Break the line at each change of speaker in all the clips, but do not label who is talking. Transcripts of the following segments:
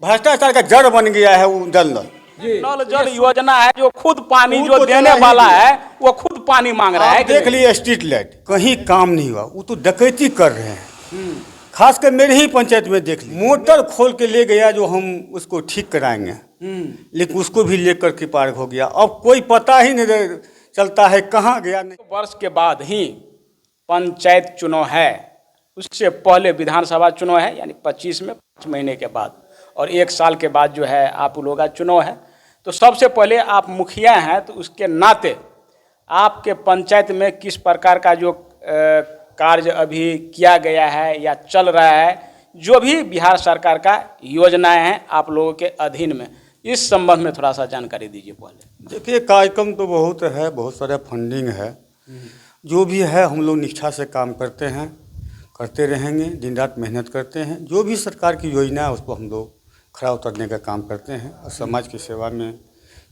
भ्रष्टाचार का जड़ बन गया है वो जल नल।
नल जल योजना है जो खुद पानी जो देने वाला है वो खुद पानी मांग रहा है।
देख लिए स्ट्रीट लाइट कहीं काम नहीं हुआ, वो तो डकैती कर रहे हैं। खासकर मेरे ही पंचायत में देख ली, मोटर खोल के ले गया जो हम उसको ठीक कराएंगे, लेकिन उसको भी लेकर के पार हो गया। अब कोई पता ही नहीं चलता है कहाँ गया। नहीं
वर्ष के बाद ही पंचायत चुनाव है, उससे पहले विधानसभा चुनाव है, यानी 25 में 5 महीने के बाद, और 1 साल के बाद जो है आप लोगों का चुनाव है। तो सबसे पहले आप मुखिया हैं, तो उसके नाते आपके पंचायत में किस प्रकार का जो कार्य अभी किया गया है या चल रहा है, जो भी बिहार सरकार का योजनाएं हैं आप लोगों के अधीन में, इस संबंध में थोड़ा सा जानकारी दीजिए। पहले
देखिए, कार्यक्रम तो बहुत है, बहुत सारा फंडिंग है। जो भी है हम लोग निष्ठा से काम करते हैं, करते रहेंगे, दिन रात मेहनत करते हैं। जो भी सरकार की योजना है उसको हम लोग खरा उतरने का काम करते हैं, और समाज की सेवा में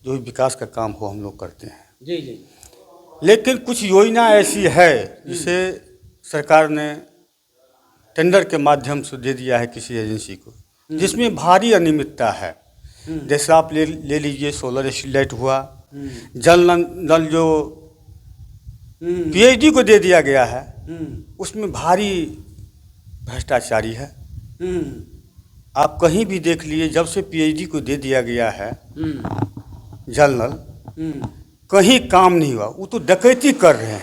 जो भी विकास का काम हो हम लोग करते हैं।
जी जी।
लेकिन कुछ योजना ऐसी है जिसे सरकार ने टेंडर के माध्यम से दे दिया है किसी एजेंसी को, जिसमें भारी अनियमितता है। जैसे आप ले लीजिए, सोलर स्ट्रीट लाइट हुआ, जल नल जो पीएचडी को दे दिया गया है, उसमें भारी भ्रष्टाचारी है। आप कहीं भी देख लिए, जब से पीएचडी को दे दिया गया है जल नल, कहीं काम नहीं हुआ, वो तो डकैती कर रहे हैं।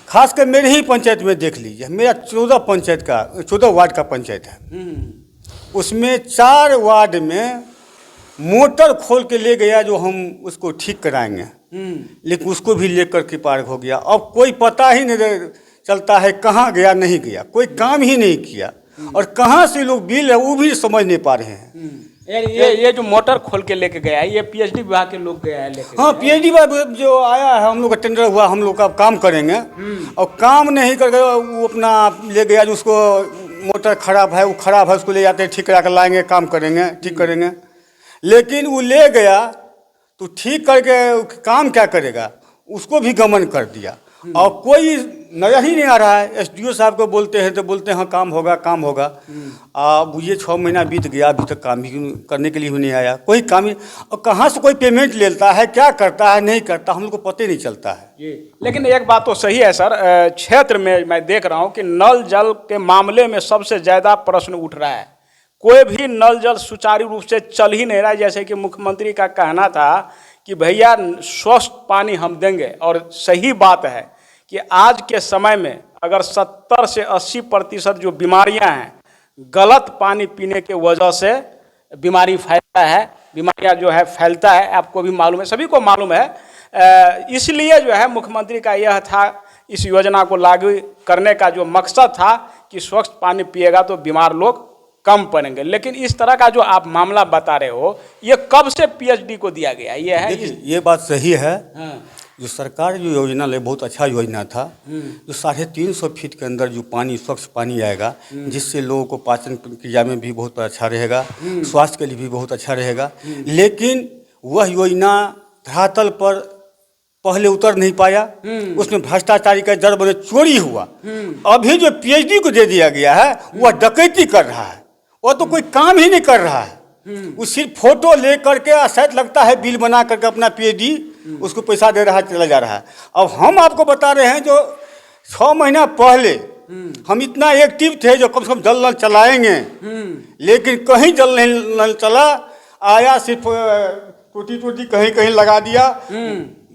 खासकर मेरे ही पंचायत में देख लीजिए, मेरा 14 वार्ड का पंचायत है, उसमें 4 वार्ड में मोटर खोल के ले गया जो हम उसको ठीक कराएंगे, लेकिन उसको भी लेकर के पार हो गया। अब कोई पता ही नहीं चलता है कहाँ गया, नहीं गया, कोई काम ही नहीं किया, और कहाँ से लोग बिल है वो भी समझ नहीं पा रहे हैं।
ये जो मोटर खोल के लेके गया है, ये पीएचडी विभाग के लोग गया है लेके।
हाँ, पीएचडी विभाग जो आया है, हम लोग का टेंडर हुआ, हम लोग का काम करेंगे, और काम नहीं करके वो अपना ले गया जो उसको मोटर खराब है, वो खराब है, उसको ले जाते हैं, ठीक करा कर लाएंगे, काम करेंगे, ठीक करेंगे। लेकिन वो ले गया तो ठीक करके काम क्या करेगा, उसको भी गमन कर दिया, और कोई नजर ही नहीं आ रहा है। एसडीओ साहब को बोलते हैं तो बोलते हैं हाँ काम होगा, काम होगा। अब ये 6 महीना बीत गया, अभी तक काम भी करने के लिए भी नहीं आया, कोई काम ही। और कहाँ से कोई पेमेंट लेता है, क्या करता है, नहीं करता, हम लोग को पता ही नहीं चलता है।
लेकिन एक बात तो सही है सर, क्षेत्र में मैं देख रहा हूँ कि नल जल के मामले में सबसे ज़्यादा प्रश्न उठ रहा है। कोई भी नल जल सुचारू रूप से चल ही नहीं रहा है। जैसे कि मुख्यमंत्री का कहना था कि भैया स्वच्छ पानी हम देंगे, और सही बात है कि आज के समय में अगर 70 से 80% जो बीमारियां हैं, गलत पानी पीने के वजह से बीमारी फैलता है, बीमारियां जो है फैलता है, आपको भी मालूम है, सभी को मालूम है। इसलिए जो है मुख्यमंत्री का यह था, इस योजना को लागू करने का जो मकसद था कि स्वच्छ पानी पिएगा तो बीमार लोग कम पड़ेंगे। लेकिन इस तरह का जो आप मामला बता रहे हो, ये कब से पीएचडी को दिया गया ये है?
ये बात सही है। जो सरकार जो योजना ले, बहुत अच्छा योजना था। जो 350 फीट के अंदर जो पानी, स्वच्छ पानी आएगा, जिससे लोगों को पाचन क्रिया में भी बहुत अच्छा रहेगा, स्वास्थ्य के लिए भी बहुत अच्छा रहेगा। लेकिन वह योजना धरातल पर पहले उतर नहीं पाया, उसमें भ्रष्टाचारी का जड़ बने, चोरी हुआ। अभी जो पीएचडी को दे दिया गया है वह डकैती कर रहा है, वह तो कोई काम ही नहीं कर रहा है। वो सिर्फ फोटो ले करके शायद लगता है बिल बना करके अपना पीएचडी उसको पैसा दे रहा है, चला जा रहा है। अब हम आपको बता रहे हैं, जो 6 महीना पहले हम इतना एक्टिव थे जो कम से कम जल नल चलाएंगे, लेकिन कहीं जल नल चला आया, सिर्फ टूटी कहीं कहीं लगा दिया,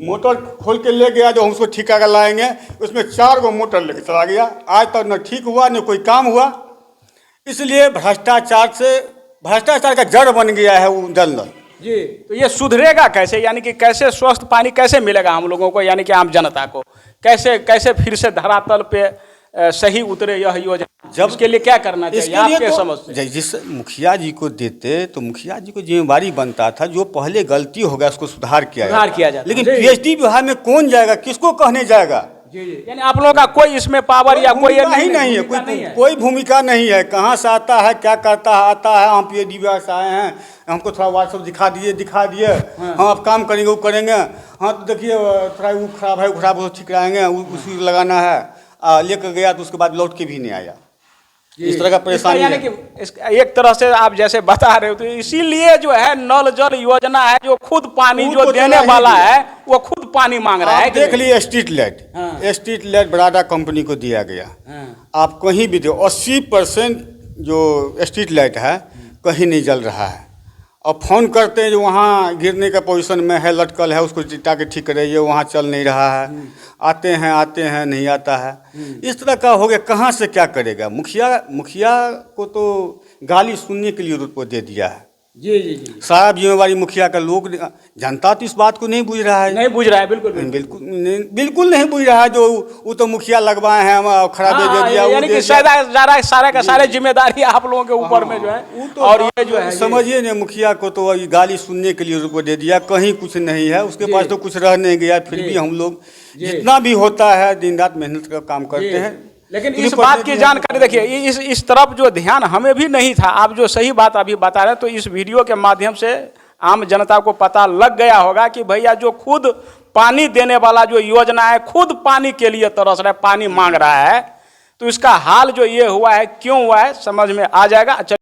मोटर खोल के ले गया जो हम उसको ठीक कर लाएंगे, उसमें 4 गो मोटर लेके चला गया। आज तक न ठीक हुआ न कोई काम हुआ। इसलिए भ्रष्टाचार का जड़ बन गया है वो जल नल।
जी, तो ये सुधरेगा कैसे, यानी कि कैसे स्वस्थ पानी कैसे मिलेगा हम लोगों को, यानी कि आम जनता को कैसे फिर से धरातल पे सही उतरे यह योजना? जब उसके लिए क्या करना चाहिए आपके समझ से?
जिस मुखिया जी को देते तो मुखिया जी को जिम्मेवारी बनता था, जो पहले गलती हो गया उसको सुधार किया जाता। लेकिन पीएचडी विभाग में कौन जाएगा, किसको कहने जाएगा?
यानी आप लोगों का कोई इसमें पावर या कोई
नहीं है, कोई भूमिका नहीं है। कहाँ से आता है, क्या करता है, आता है, हम पीएचडी विभाग से आए हैं, हमको थोड़ा व्हाट्सएप दिखा दिए, हम आप काम करेंगे, वो करेंगे। हाँ तो देखिए थोड़ा वो खराब है, ठीक कराएंगे, उसी लगाना है, लेकर गया तो उसके बाद लौट के भी नहीं आया। इस तरह का परेशानी
यानी
है।
कि एक तरह से आप जैसे बता रहे हो तो इसीलिए जो है नल जल योजना है, जो खुद पानी
वो
जो
तो
देने
चला ही
वाला
दिया।
है वो खुद पानी मांग रहा है
आप
कि
देख
नहीं?
लिए स्ट्रीट लाइट,
हाँ।
स्ट्रीट लाइट बराडा कंपनी को दिया गया।
हाँ।
आप कहीं भी देखो 80% जो स्ट्रीट लाइट है कहीं नहीं जल रहा है। और फ़ोन करते हैं जो वहाँ गिरने का पोजीशन में है, लटकल है, उसको चिटा के ठीक कराइए, वहाँ चल नहीं रहा है। आते हैं नहीं आता है। इस तरह का हो गया, कहाँ से क्या करेगा। मुखिया को तो गाली सुनने के लिए रुपये को दे दिया है।
जी जी जी,
सारा जिम्मेवारी मुखिया का। लोग, जनता तो इस बात को नहीं बुझ रहा है।
नहीं बुझ रहा है, बिल्कुल बिल्कुल।
बिल्कुल नहीं बुझ रहा है। जो वो तो मुखिया लगवाए हैं, हम खराबे दे दिया, वो
यानी
दे
कि
दिया।
सारे का सारे जिम्मेदारी आप लोगों के ऊपर में जो है।
वो तो
और ये जो है
समझिए ना, मुखिया को तो ये गाली सुनने के लिए रुपये दे दिया, कहीं कुछ नहीं है उसके पास, तो कुछ रह नहीं गया। फिर भी हम लोग जितना भी होता है दिन रात मेहनत का काम करते हैं।
लेकिन इस बात की जानकारी देखिए, इस तरफ जो ध्यान हमें भी नहीं था। आप जो सही बात अभी बता रहे हैं, तो इस वीडियो के माध्यम से आम जनता को पता लग गया होगा कि भैया जो खुद पानी देने वाला जो योजना है, खुद पानी के लिए तरस रहा है, पानी मांग रहा है। तो इसका हाल जो ये हुआ है, क्यों हुआ है, समझ में आ जाएगा। अच्छा।